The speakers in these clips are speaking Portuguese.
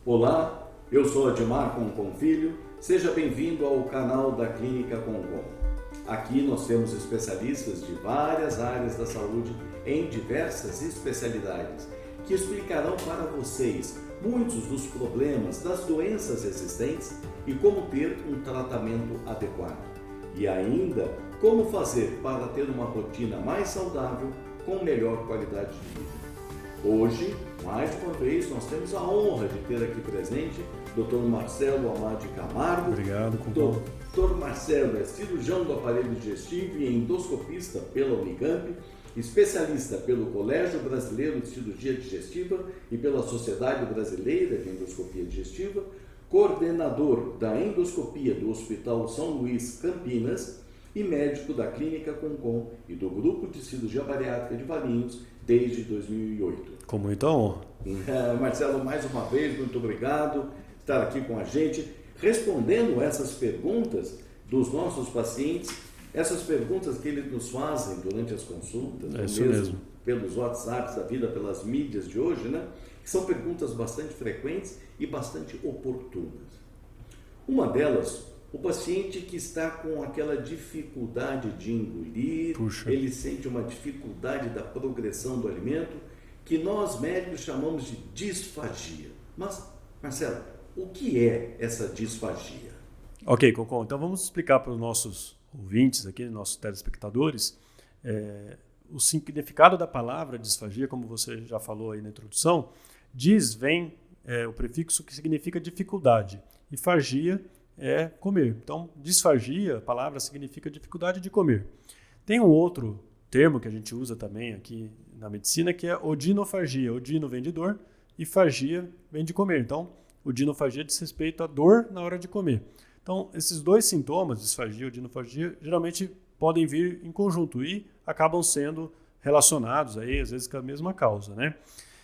Olá, eu sou Admar Concon Filho, seja bem-vindo ao canal da Clínica Concon. Aqui nós temos especialistas de várias áreas da saúde em diversas especialidades que explicarão para vocês muitos dos problemas das doenças existentes e como ter um tratamento adequado. E ainda, como fazer para ter uma rotina mais saudável com melhor qualidade de vida. Hoje, mais uma vez, nós temos a honra de ter aqui presente Dr. Marcelo Amade Camargo. Obrigado, Concon. Dr. Marcelo é cirurgião do aparelho digestivo e endoscopista pela Unicamp, especialista pelo Colégio Brasileiro de Cirurgia Digestiva e pela Sociedade Brasileira de Endoscopia Digestiva, coordenador da endoscopia do Hospital São Luís Campinas e médico da Clínica Concon e do Grupo de Cirurgia Bariátrica de Valinhos desde 2008. Com muita honra. Marcelo, mais uma vez, muito obrigado por estar aqui com a gente, respondendo essas perguntas dos nossos pacientes, essas perguntas que eles nos fazem durante as consultas, É isso mesmo. Pelos WhatsApps da vida, pelas mídias de hoje, né? Que são perguntas bastante frequentes e bastante oportunas. Uma delas, o paciente que está com aquela dificuldade de engolir, ele sente uma dificuldade da progressão do alimento, que nós médicos chamamos de disfagia. Mas, Marcelo, o que é essa disfagia? Ok, Concon, então vamos explicar para os nossos ouvintes aqui, nossos telespectadores, o significado da palavra disfagia, como você já falou aí na introdução. Dis vem o prefixo que significa dificuldade, e fagia é comer. Então, disfagia, a palavra significa dificuldade de comer. Tem um outro termo que a gente usa também aqui na medicina, que é odinofagia. Odino vem de dor e fagia vem de comer. Então, odinofagia diz respeito à dor na hora de comer. Então, esses dois sintomas, disfagia e odinofagia, geralmente podem vir em conjunto e acabam sendo relacionados aí, às vezes com a mesma causa, né?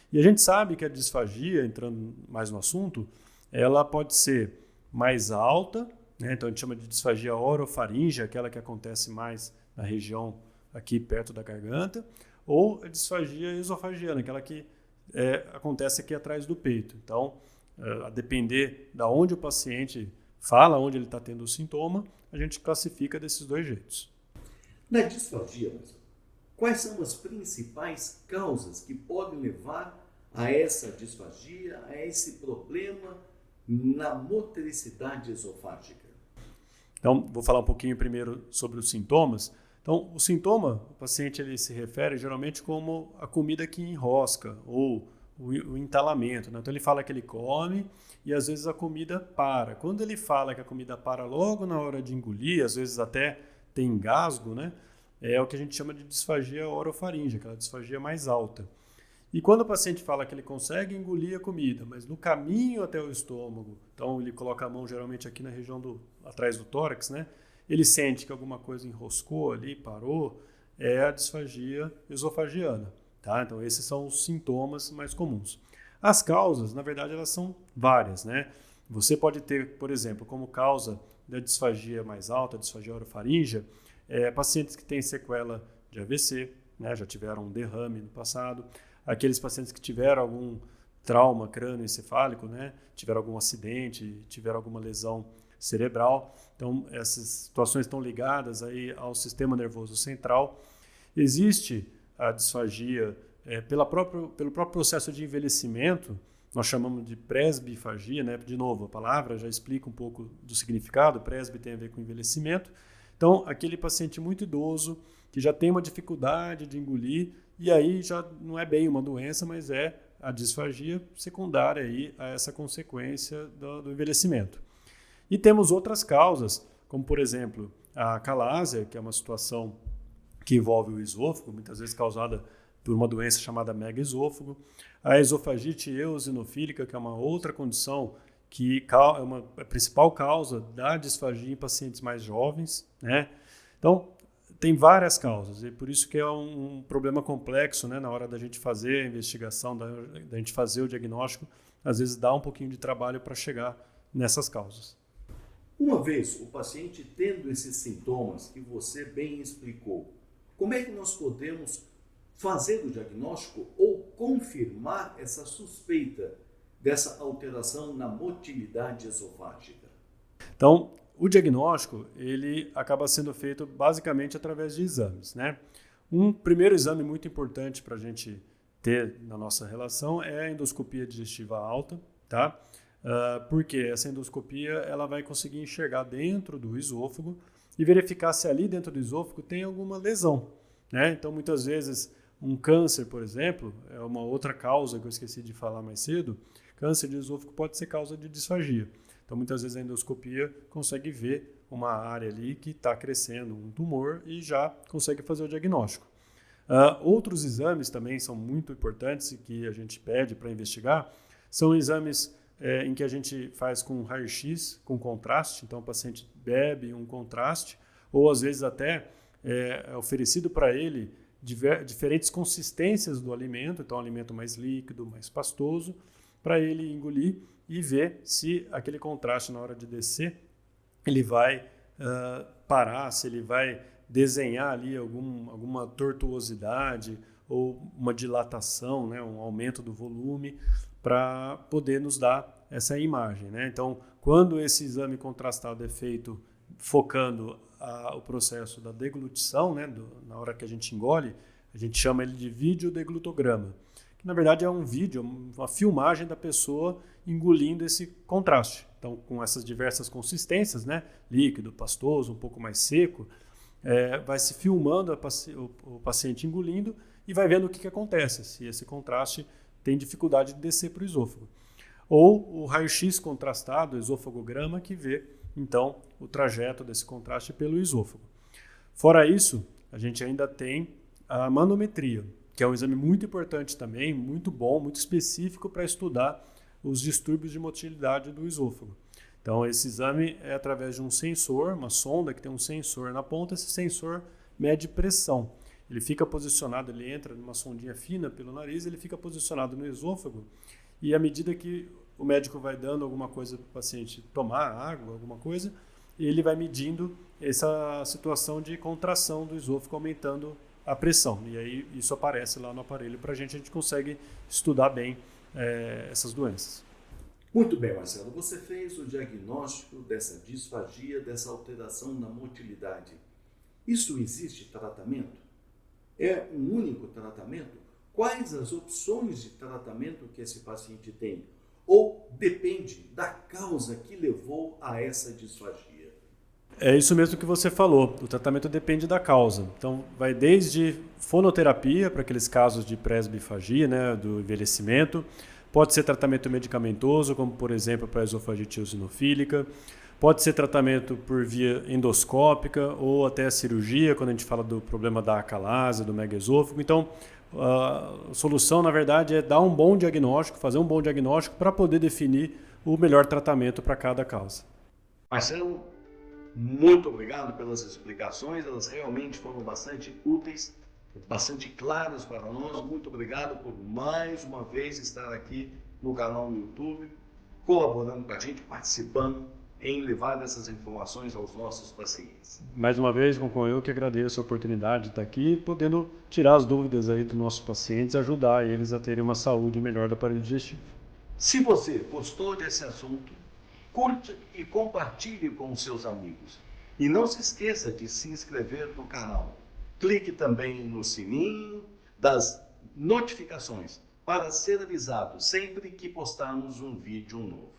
E a gente sabe que a disfagia, entrando mais no assunto, ela pode ser mais alta, né? Então a gente chama de disfagia orofaríngea, aquela que acontece mais na região aqui perto da garganta, ou a disfagia esofagiana, aquela que acontece aqui atrás do peito. Então, a depender de onde o paciente fala, onde ele está tendo o sintoma, a gente classifica desses dois jeitos. Na disfagia, quais são as principais causas que podem levar a essa disfagia, a esse problema na motricidade esofágica? Então, vou falar um pouquinho primeiro sobre os sintomas. Então, o sintoma, o paciente ele se refere geralmente como a comida que enrosca ou o entalamento, né? Então, ele fala que ele come e às vezes a comida para. Quando ele fala que a comida para logo na hora de engolir, às vezes até tem engasgo, né? É o que a gente chama de disfagia orofaríngea, aquela disfagia mais alta. E quando o paciente fala que ele consegue engolir a comida, mas no caminho até o estômago, então ele coloca a mão geralmente aqui na região atrás do tórax, né? Ele sente que alguma coisa enroscou ali, parou, é a disfagia esofagiana, tá? Então esses são os sintomas mais comuns. As causas, na verdade, elas são várias, né? Você pode ter, por exemplo, como causa da disfagia mais alta, a disfagia orofaríngea, pacientes que têm sequela de AVC, né? Já tiveram um derrame no passado, aqueles pacientes que tiveram algum trauma crânioencefálico, né? Tiveram algum acidente, tiveram alguma lesão cerebral. Então, essas situações estão ligadas aí ao sistema nervoso central. Existe a disfagia pelo próprio processo de envelhecimento, nós chamamos de presbifagia, né? De novo, a palavra já explica um pouco do significado, presbi tem a ver com envelhecimento. Então, aquele paciente muito idoso que já tem uma dificuldade de engolir, e aí já não é bem uma doença, mas é a disfagia secundária aí a essa consequência do envelhecimento. E temos outras causas, como por exemplo a calásia, que é uma situação que envolve o esôfago, muitas vezes causada por uma doença chamada megaesôfago. A esofagite eosinofílica, que é uma outra condição que é a principal causa da disfagia em pacientes mais jovens, né? Então, tem várias causas, e por isso que é um problema complexo, né? Na hora da gente fazer a investigação, da gente fazer o diagnóstico, às vezes dá um pouquinho de trabalho para chegar nessas causas. Uma vez o paciente tendo esses sintomas que você bem explicou, como é que nós podemos fazer o diagnóstico ou confirmar essa suspeita dessa alteração na motilidade esofágica? Então, o diagnóstico ele acaba sendo feito basicamente através de exames, né? Um primeiro exame muito importante para a gente ter na nossa relação é a endoscopia digestiva alta, tá? Porque essa endoscopia ela vai conseguir enxergar dentro do esôfago e verificar se ali dentro do esôfago tem alguma lesão, né? Então, muitas vezes, um câncer, por exemplo, é uma outra causa que eu esqueci de falar mais cedo. Câncer de esôfago pode ser causa de disfagia. Então, muitas vezes a endoscopia consegue ver uma área ali que está crescendo, um tumor, e já consegue fazer o diagnóstico. Outros exames também são muito importantes e que a gente pede para investigar, são exames em que a gente faz com raio-x, com contraste. Então, o paciente bebe um contraste, ou às vezes até é oferecido para ele diferentes consistências do alimento, então um alimento mais líquido, mais pastoso, para ele engolir e ver se aquele contraste na hora de descer, ele vai parar, se ele vai desenhar ali alguma tortuosidade ou uma dilatação, né, um aumento do volume, para poder nos dar essa imagem, né? Então, quando esse exame contrastado é feito focando o processo da deglutição, né, na hora que a gente engole, a gente chama ele de videodeglutograma, que na verdade é um vídeo, uma filmagem da pessoa engolindo esse contraste. Então, com essas diversas consistências, né, líquido, pastoso, um pouco mais seco, vai se filmando o paciente engolindo e vai vendo o que acontece, se esse contraste tem dificuldade de descer para o esôfago. Ou o raio-x contrastado, o esofagograma, que vê, então, o trajeto desse contraste pelo esôfago. Fora isso, a gente ainda tem a manometria, que é um exame muito importante também, muito bom, muito específico para estudar os distúrbios de motilidade do esôfago. Então, esse exame é através de um sensor, uma sonda que tem um sensor na ponta. Esse sensor mede pressão. Ele fica posicionado, ele entra numa sondinha fina pelo nariz, ele fica posicionado no esôfago, e à medida que o médico vai dando alguma coisa para o paciente tomar, água, alguma coisa, ele vai medindo essa situação de contração do esôfago, aumentando a pressão. E aí isso aparece lá no aparelho para a gente consegue estudar bem essas doenças. Muito bem, Marcelo. Você fez o diagnóstico dessa disfagia, dessa alteração na motilidade. Isso existe tratamento? É um único tratamento? Quais as opções de tratamento que esse paciente tem? Ou depende da causa que levou a essa disfagia? É isso mesmo que você falou. O tratamento depende da causa. Então, vai desde fonoterapia, para aqueles casos de presbifagia, né, do envelhecimento. Pode ser tratamento medicamentoso, como, por exemplo, para a esofagite eosinofílica. Pode ser tratamento por via endoscópica ou até a cirurgia, quando a gente fala do problema da acalase, do megaesôfago. Então, a solução, na verdade, é dar um bom diagnóstico, fazer um bom diagnóstico para poder definir o melhor tratamento para cada causa. Marcelo, muito obrigado pelas explicações, elas realmente foram bastante úteis, bastante claras para nós. Muito obrigado por mais uma vez estar aqui no canal no YouTube, colaborando com a gente, participando em levar essas informações aos nossos pacientes. Mais uma vez, Concon, eu que agradeço a oportunidade de estar aqui, podendo tirar as dúvidas aí dos nossos pacientes, ajudar eles a terem uma saúde melhor do aparelho digestivo. Se você gostou desse assunto, curte e compartilhe com os seus amigos. E não se esqueça de se inscrever no canal. Clique também no sininho das notificações para ser avisado sempre que postarmos um vídeo novo.